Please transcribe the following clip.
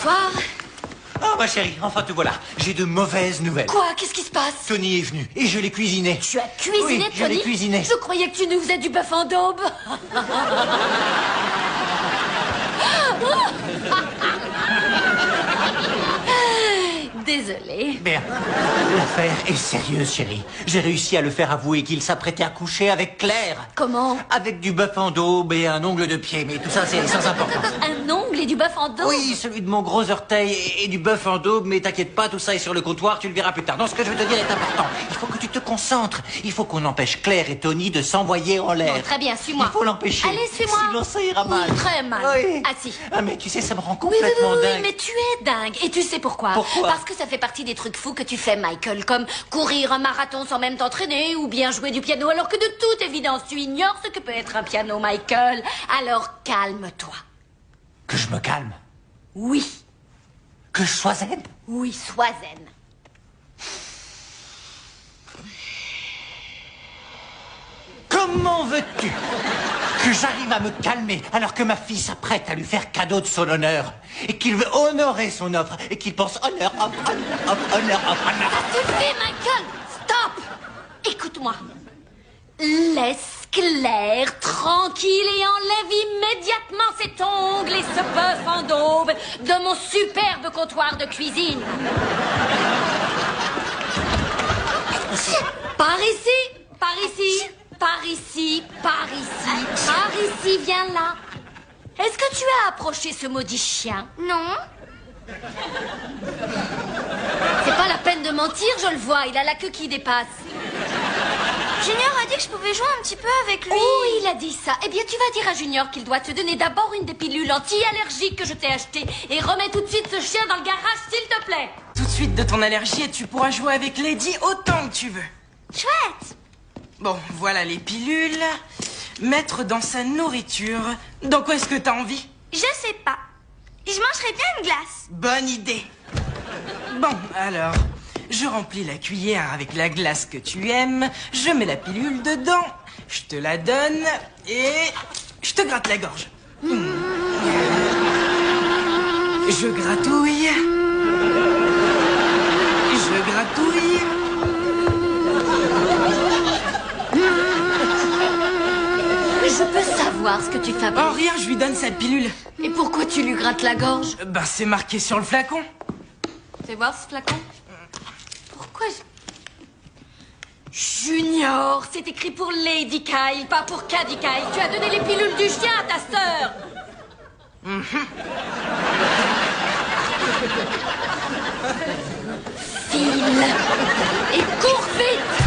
Bonsoir. Oh, ma chérie, enfin te voilà. J'ai de mauvaises nouvelles. Quoi? Qu'est-ce qui se passe? Tony est venu et je l'ai cuisiné. Tu as cuisiné, oui, Tony? je l'ai cuisiné. Je croyais que tu nous faisais du bœuf en daube. Désolée. Bien. L'affaire est sérieuse, chérie. J'ai réussi à le faire avouer qu'il s'apprêtait à coucher avec Claire. Comment? Avec du bœuf en daube et un ongle de pied, mais tout ça, c'est sans importance. Un ongle et du bœuf en daube? Oui, celui de mon gros orteil et du bœuf en daube, mais t'inquiète pas, tout ça est sur le comptoir, tu le verras plus tard. Non, ce que je veux te dire est important. Il faut que tu te concentres. Il faut qu'on empêche Claire et Tony de s'envoyer en l'air. Bon, très bien, suis-moi. Il faut l'empêcher. Allez, suis-moi. Sinon, ça ira mal. Oui, très mal. Oui. Assis. Ah, mais tu sais, ça me rend Oui, complètement dingue. mais tu es dingue. Et tu sais pourquoi? Pourquoi? Parce que ça fait partie des trucs fous que tu fais, Michael, comme courir un marathon sans même t'entraîner, ou bien jouer du piano, alors que de toute évidence, tu ignores ce que peut être un piano, Michael. Alors calme-toi. Que je me calme. Oui, Que je sois zen. oui, sois zen. Comment veux-tu que j'arrive à me calmer alors que ma fille s'apprête à lui faire cadeau de son honneur et qu'il veut honorer son offre et qu'il pense honneur, honneur. Tu fais, Michael. Stop. Écoute-moi. Laisse Claire tranquille et enlève immédiatement cet ongle et ce bœuf en daube de mon superbe comptoir de cuisine. Par ici, par ici, par ici, par ici, par ici, viens là. Est-ce que tu as approché ce maudit chien? Non. C'est pas la peine de mentir, je le vois, il a la queue qui dépasse. Junior a dit que je pouvais jouer un petit peu avec lui. Oh, il a dit ça. Eh bien, tu vas dire à Junior qu'il doit te donner d'abord une des pilules anti-allergiques que je t'ai achetées. Et remets tout de suite ce chien dans le garage, s'il te plaît. Tout de suite de ton allergie et tu pourras jouer avec Lady autant que tu veux. Chouette. Bon, voilà les pilules. Mettre dans sa nourriture. Dans quoi est-ce que t'as envie? Je sais pas. Je mangerais bien une glace. Bonne idée. Bon, alors, je remplis la cuillère avec la glace que tu aimes, je mets la pilule dedans, je te la donne et je te gratte la gorge. Je gratouille. Je gratouille. Je peux savoir ce que tu fabriques. Oh, rien, je lui donne sa pilule. Et pourquoi tu lui grattes la gorge? Ben, c'est marqué sur le flacon. Fais voir ce flacon. Pourquoi Junior, c'est écrit pour Lady Kyle, pas pour Caddy Kyle. Tu as donné les pilules du chien à ta sœur. File et cours vite.